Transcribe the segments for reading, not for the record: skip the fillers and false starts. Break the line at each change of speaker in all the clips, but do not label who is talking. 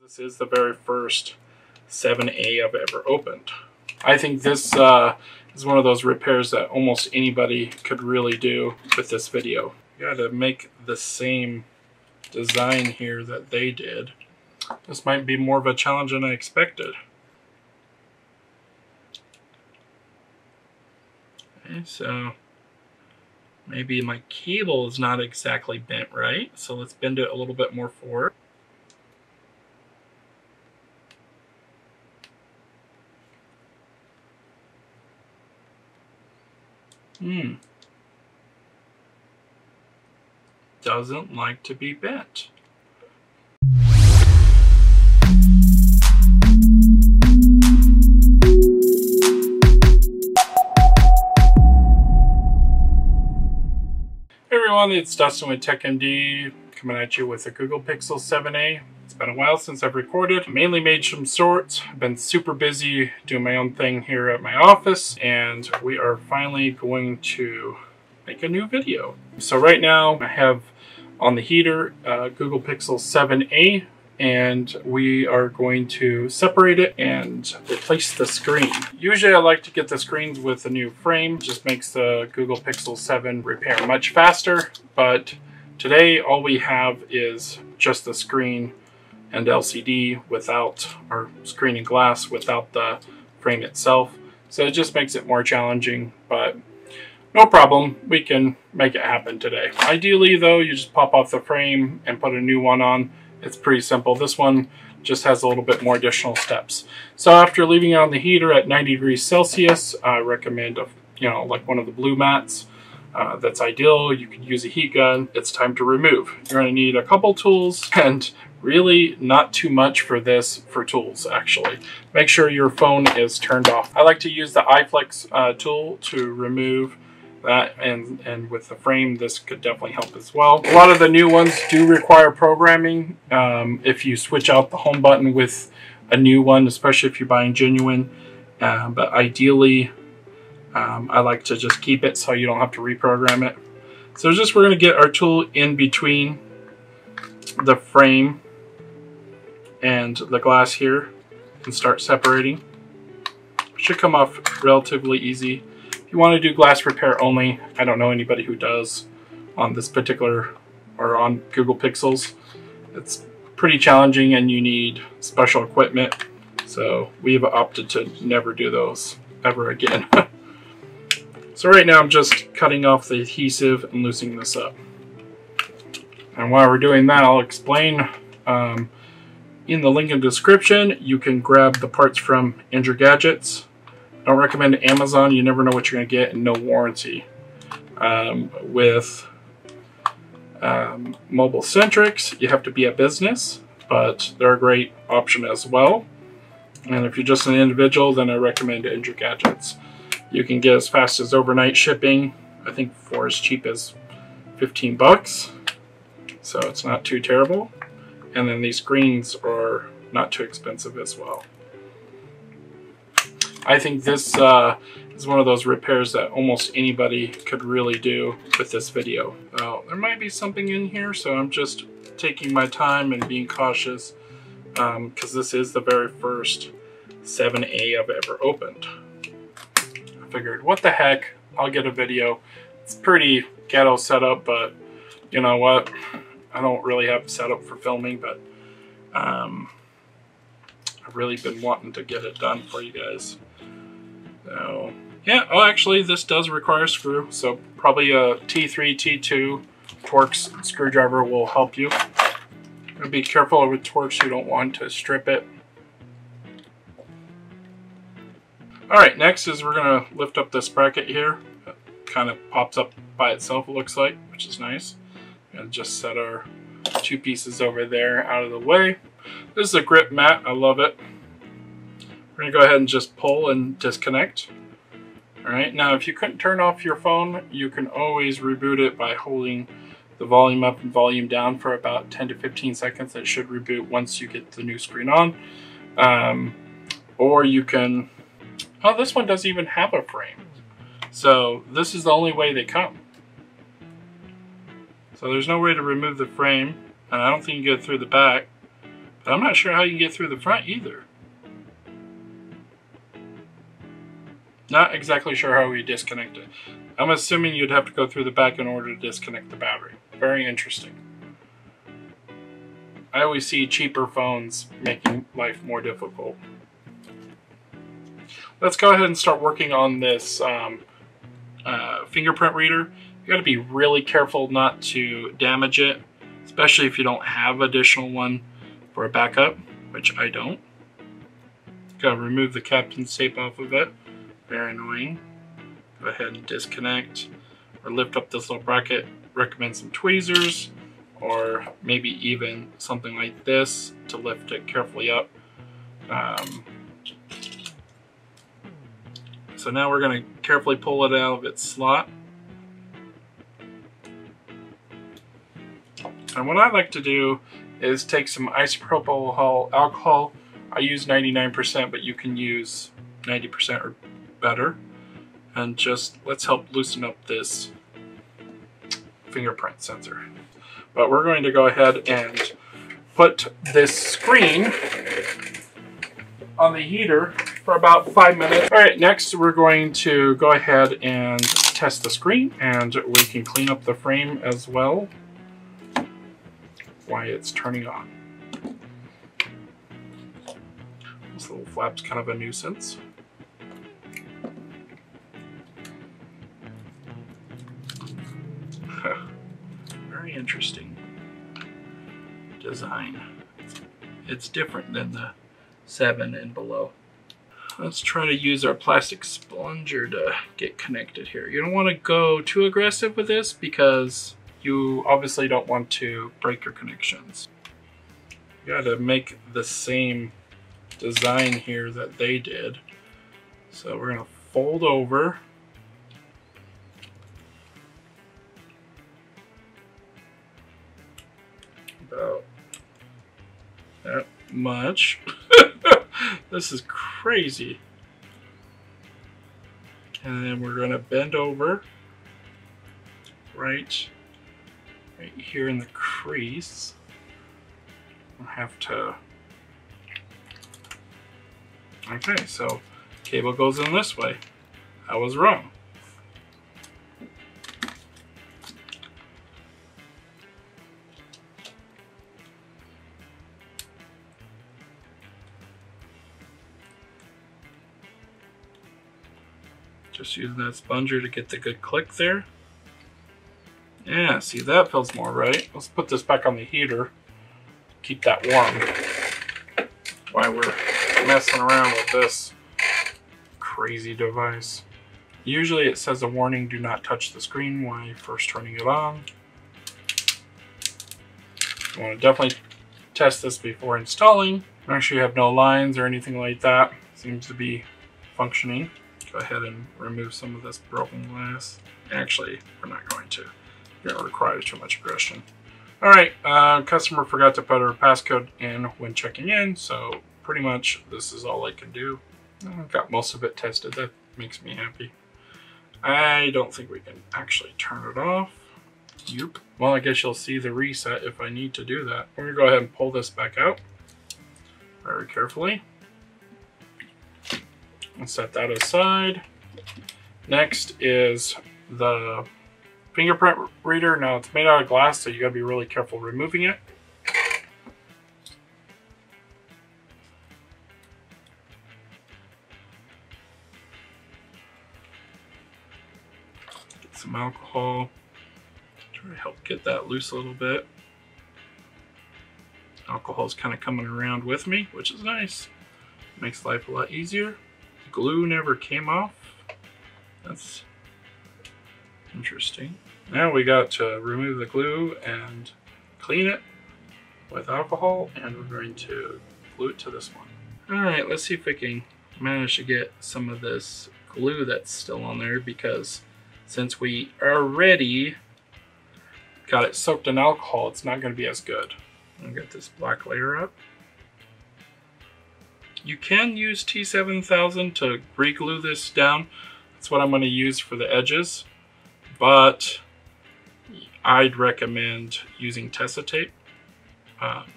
This is the very first 7A I've ever opened. I think this is one of those repairs that almost anybody could really do with this video. You gotta make the same design here that they did. This might be more of a challenge than I expected. Okay, so maybe my cable is not exactly bent right, so let's bend it a little bit more forward. Doesn't like to be bent. Hey everyone, it's Dustin with TechMD coming at you with a Google Pixel 7a. It's been a while since I've recorded. Mainly made some shorts. I've been super busy doing my own thing here at my office, and we are finally going to make a new video. So right now I have on the heater Google Pixel 7a, and we are going to separate it and replace the screen. Usually I like to get the screens with a new frame. It just makes the Google Pixel 7 repair much faster, but today all we have is just the screen and LCD without, or screen and glass without the frame itself. So it just makes it more challenging, but no problem, we can make it happen today. Ideally though, you just pop off the frame and put a new one on. It's pretty simple. This one just has a little bit more additional steps. So after leaving it on the heater at 90 degrees Celsius, I recommend like one of the blue mats. That's ideal. You could use a heat gun. It's time to remove. You're going to need a couple tools, and really not too much for this for tools actually. Make sure your phone is turned off. I like to use the iFlex tool to remove that, and with the frame this could definitely help as well. A lot of the new ones do require programming. If you switch out the home button with a new one, especially if you're buying genuine, but ideally I like to just keep it so you don't have to reprogram it. So we're going to get our tool in between the frame and the glass here and start separating. Should come off relatively easy. If you want to do glass repair only, I don't know anybody who does on this particular, or on Google Pixels. It's pretty challenging and you need special equipment. So we have opted to never do those ever again. So right now I'm just cutting off the adhesive and loosening this up. And while we're doing that, I'll explain. In the link in the description, you can grab the parts from Engadgets. I don't recommend Amazon. You never know what you're going to get, and no warranty. With Mobile Centrics, you have to be a business, but they're a great option as well. And if you're just an individual, then I recommend Engadgets. You can get as fast as overnight shipping, I think for as cheap as 15 bucks. So it's not too terrible. And then these screens are not too expensive as well. I think this is one of those repairs that almost anybody could really do with this video. There might be something in here, so I'm just taking my time and being cautious, because this is the very first 7A I've ever opened. I figured, what the heck, I'll get a video. It's pretty ghetto setup, but you know what? I don't really have a setup for filming, but I've really been wanting to get it done for you guys. So yeah, oh actually this does require a screw, so probably a T3, T2 Torx screwdriver will help you. Be careful with Torx, you don't want to strip it. Alright, next is we're going to lift up this bracket here. It kind of pops up by itself, it looks like, which is nice. And just set our two pieces over there out of the way. This is a grip mat, I love it. We're going to go ahead and just pull and disconnect. Alright, now if you couldn't turn off your phone, you can always reboot it by holding the volume up and volume down for about 10 to 15 seconds. It should reboot once you get the new screen on. Or you can... Oh, this one doesn't even have a frame. So this is the only way they come. So there's no way to remove the frame, and I don't think you get through the back. But I'm not sure how you can get through the front either. Not exactly sure how we disconnect it. I'm assuming you'd have to go through the back in order to disconnect the battery. Very interesting. I always see cheaper phones making life more difficult. Let's go ahead and start working on this fingerprint reader. You got to be really careful not to damage it, especially if you don't have additional one for a backup, which I don't. Got to remove the captain's tape off of it. Very annoying. Go ahead and disconnect or lift up this little bracket. Recommend some tweezers or maybe even something like this to lift it carefully up. So now we're going to carefully pull it out of its slot. And what I like to do is take some isopropyl alcohol. I use 99%, but you can use 90% or better. And just let's help loosen up this fingerprint sensor. But we're going to go ahead and put this screen on the heater for about 5 minutes. All right, next we're going to go ahead and test the screen, and we can clean up the frame as well while it's turning on. This little flap's kind of a nuisance. Very interesting design. It's different than the 7 and below. Let's try to use our plastic splonger to get connected here. You don't want to go too aggressive with this because you obviously don't want to break your connections. You got to make the same design here that they did. So we're going to fold over. About that much. This is crazy. And then we're going to bend over right here in the crease. I'll have to. Okay, so cable goes in this way. I was wrong. Just using that sponger to get the good click there. Yeah, see, that feels more right. Let's put this back on the heater. Keep that warm while we're messing around with this crazy device. Usually it says a warning, do not touch the screen while you're first turning it on. You want to definitely test this before installing. Make sure you have no lines or anything like that. Seems to be functioning. Go ahead and remove some of this broken glass. Actually, we're not going to. It requires too much aggression. All right, customer forgot to put her passcode in when checking in, so pretty much this is all I can do. I've got most of it tested. That makes me happy. I don't think we can actually turn it off. Yep. Well, I guess you'll see the reset if I need to do that. We're gonna go ahead and pull this back out very carefully. And set that aside. Next is the fingerprint reader. Now it's made out of glass, so you gotta be really careful removing it. Get some alcohol. Try to help get that loose a little bit. Alcohol's kind of coming around with me, which is nice. Makes life a lot easier. Glue never came off. That's interesting. Now we got to remove the glue and clean it with alcohol, and we're going to glue it to this one. All right, let's see if we can manage to get some of this glue that's still on there, because since we already got it soaked in alcohol, it's not going to be as good. I'll get this black layer up. You can use T7000 to re-glue this down. That's what I'm going to use for the edges, but I'd recommend using Tessa tape.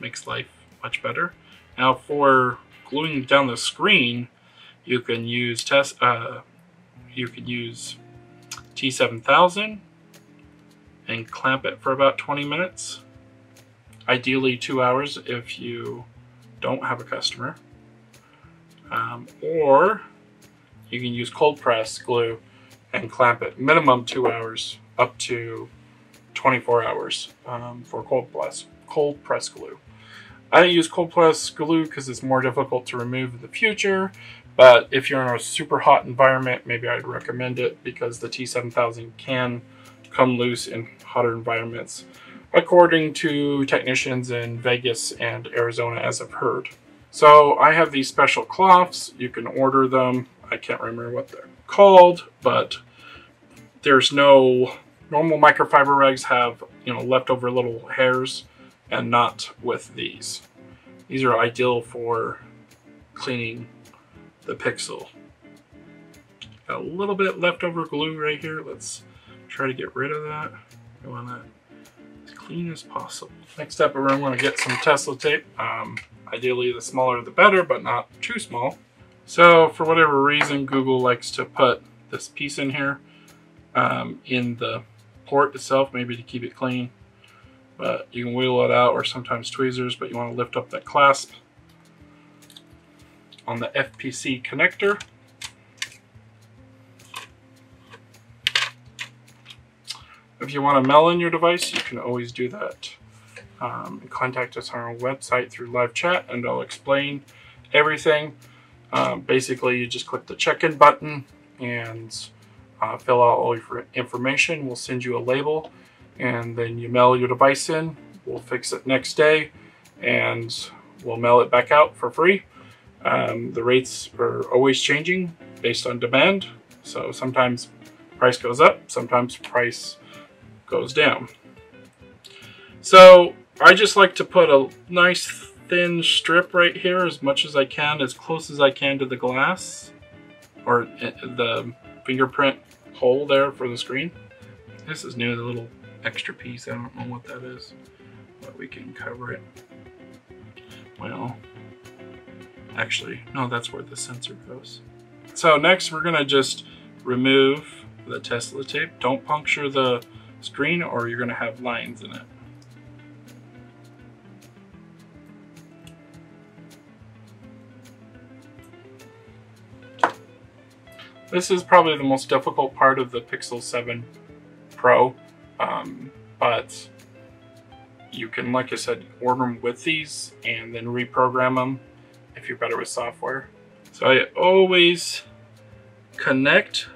Makes life much better. Now for gluing down the screen, you can use T7000 and clamp it for about 20 minutes. Ideally 2 hours if you don't have a customer. Or you can use cold press glue and clamp it minimum 2 hours up to 24 hours for cold press glue. I don't use cold press glue because it's more difficult to remove in the future, but if you're in a super hot environment, maybe I'd recommend it because the T7000 can come loose in hotter environments, according to technicians in Vegas and Arizona, as I've heard. So I have these special cloths. You can order them. I can't remember what they're called, but there's no normal microfiber rags have, leftover little hairs, and not with these. These are ideal for cleaning the Pixel. Got a little bit leftover glue right here. Let's try to get rid of that. I want that as clean as possible. Next up, we're going to get some Tesla tape. Ideally, the smaller the better, but not too small. So for whatever reason, Google likes to put this piece in here in the port itself, maybe to keep it clean. But you can wheel it out, or sometimes tweezers, but you want to lift up that clasp on the FPC connector. If you want to mail in your device, you can always do that. Contact us on our website through live chat, and I'll explain everything. Basically, you just click the check-in button and fill out all your information. We'll send you a label, and then you mail your device in. We'll fix it next day, and we'll mail it back out for free. The rates are always changing based on demand, so sometimes price goes up, sometimes price goes down. So I just like to put a nice thin strip right here as much as I can, as close as I can to the glass, or the fingerprint hole there for the screen. This is new, the little extra piece. I don't know what that is, but we can cover it. Well, actually, no, that's where the sensor goes. So next we're gonna just remove the Tesla tape. Don't puncture the screen or you're gonna have lines in it. This is probably the most difficult part of the Pixel 7 Pro, but you can, like I said, order them with these and then reprogram them if you're better with software. So I always connect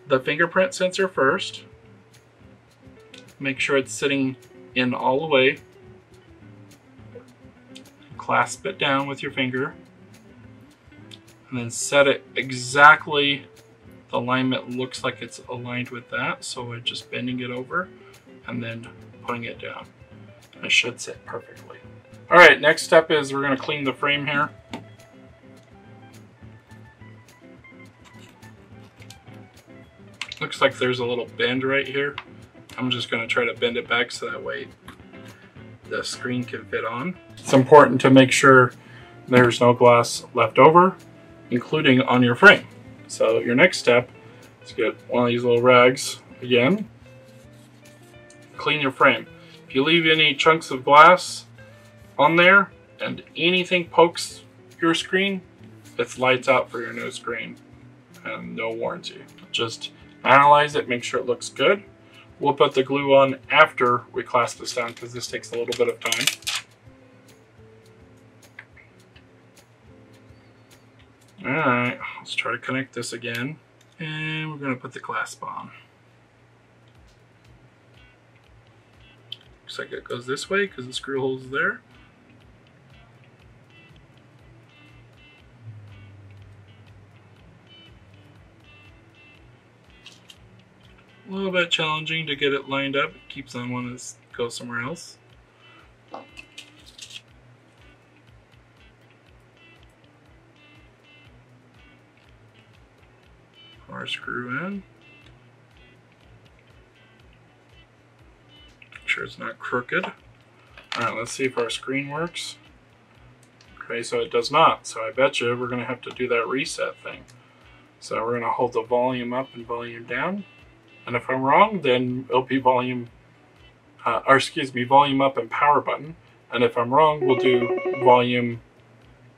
the fingerprint sensor first. Make sure it's sitting in all the way. Clasp it down with your finger. And then set it exactly, the alignment looks like it's aligned with that, so we're just bending it over and then putting it down. It should sit perfectly. Alright, next step is we're going to clean the frame here. Looks like there's a little bend right here. I'm just going to try to bend it back so that way the screen can fit on. It's important to make sure there's no glass left over, including on your frame. So your next step is get one of these little rags again. Clean your frame. If you leave any chunks of glass on there and anything pokes your screen, it's lights out for your new screen and no warranty. Just analyze it, make sure it looks good. We'll put the glue on after we clasp this down because this takes a little bit of time. Alright, let's try to connect this again. And we're going to put the clasp on. Looks like it goes this way because the screw hole's there. A little bit challenging to get it lined up. It keeps on wanting to go somewhere else. Our screw in. Make sure it's not crooked. Alright, let's see if our screen works. Okay, so it does not. So I bet you we're going to have to do that reset thing. So we're going to hold the volume up and volume down. And if I'm wrong, then it'll be volume up and power button. And if I'm wrong, we'll do volume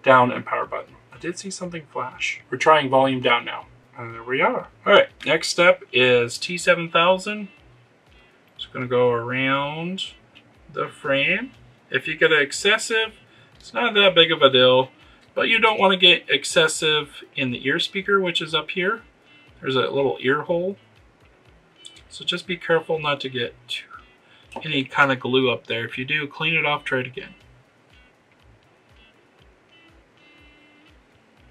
down and power button. I did see something flash. We're trying volume down now. And there we are. All right, next step is T7000. Just going to go around the frame. If you get excessive, it's not that big of a deal, but you don't want to get excessive in the ear speaker, which is up here. There's a little ear hole. So just be careful not to get any kind of glue up there. If you do, clean it off, try it again.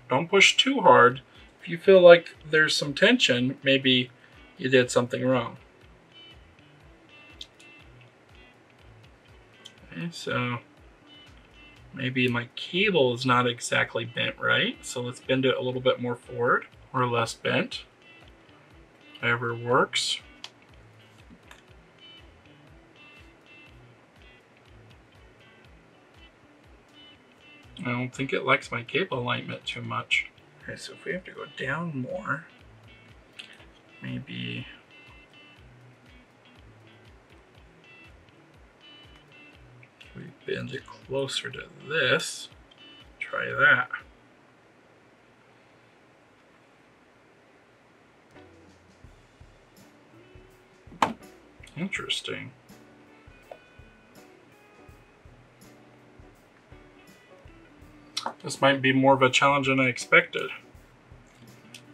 Don't push too hard. If you feel like there's some tension, maybe you did something wrong. Okay, so maybe my cable is not exactly bent right, so let's bend it a little bit more forward or less bent. Whatever works. I don't think it likes my cable alignment too much. Okay, so if we have to go down more, maybe we bend it closer to this. Try that. Interesting. This might be more of a challenge than I expected.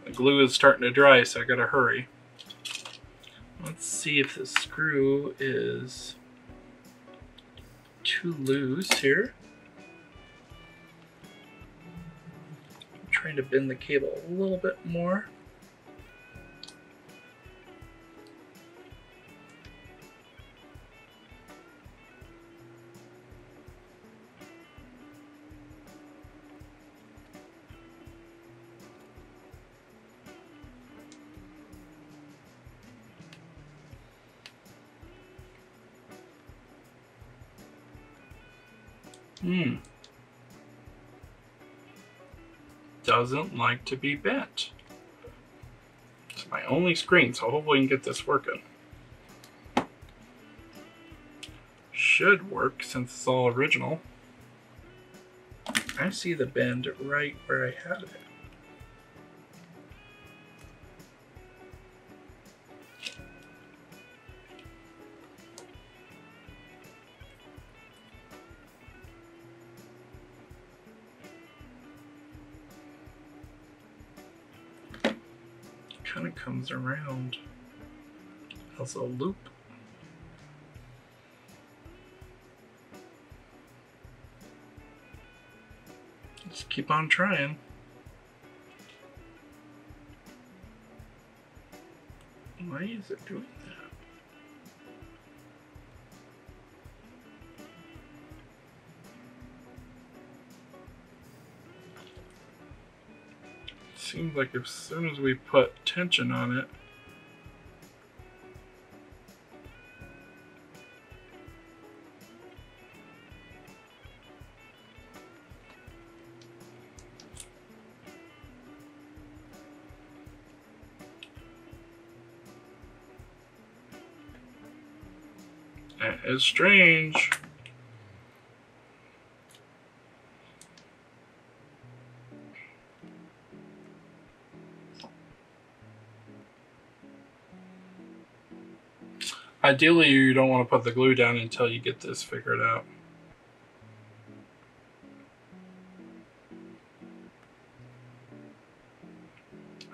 The glue is starting to dry, so I gotta hurry. Let's see if the screw is too loose here. I'm trying to bend the cable a little bit more. Doesn't like to be bent. It's my only screen, so hopefully we can get this working. Should work since it's all original. I see the bend right where I had it. Kind of comes around as a loop. Just keep on trying. Why is it doing that? Seems like as soon as we put tension on it, that is strange. Ideally, you don't want to put the glue down until you get this figured out.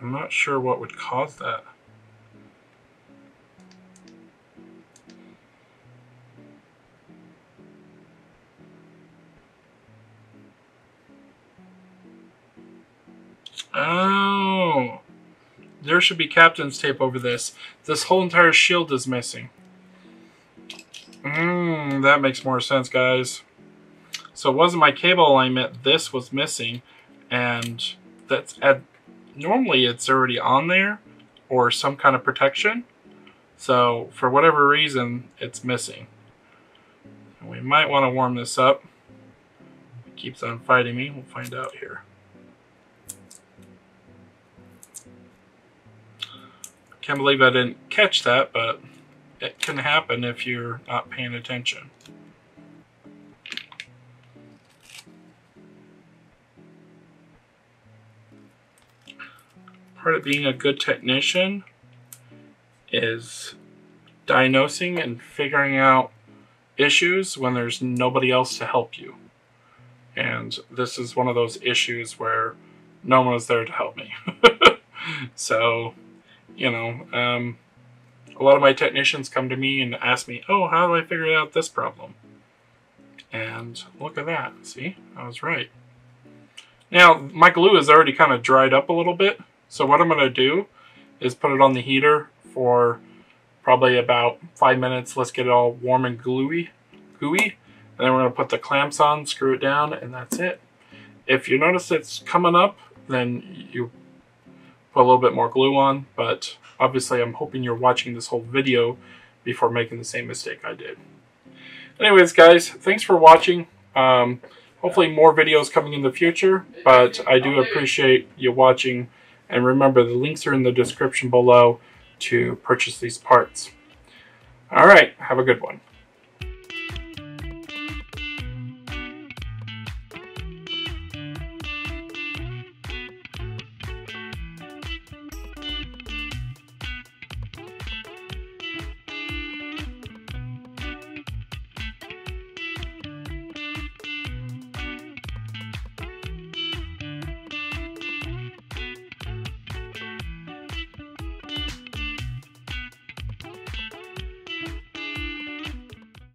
I'm not sure what would cause that. Oh, there should be captain's tape over this. This whole entire shield is missing. That makes more sense, guys. So it wasn't my cable alignment, this was missing, and that's normally it's already on there or some kind of protection. So for whatever reason, it's missing. And we might want to warm this up. keeps on fighting me. We'll find out here. Can't believe I didn't catch that, but it can happen if you're not paying attention. Part of being a good technician is diagnosing and figuring out issues when there's nobody else to help you. And this is one of those issues where no one was there to help me. So, you know, a lot of my technicians come to me and ask me, oh, how do I figure out this problem? And look at that. See, I was right. Now, my glue is already kind of dried up a little bit. So what I'm going to do is put it on the heater for probably about 5 minutes. Let's get it all warm and gooey. And then we're going to put the clamps on, screw it down, and that's it. If you notice it's coming up, then you put a little bit more glue on. But obviously, I'm hoping you're watching this whole video before making the same mistake I did. Anyways, guys, thanks for watching. Hopefully more videos coming in the future, but I do appreciate you watching. And remember, the links are in the description below to purchase these parts. All right, have a good one.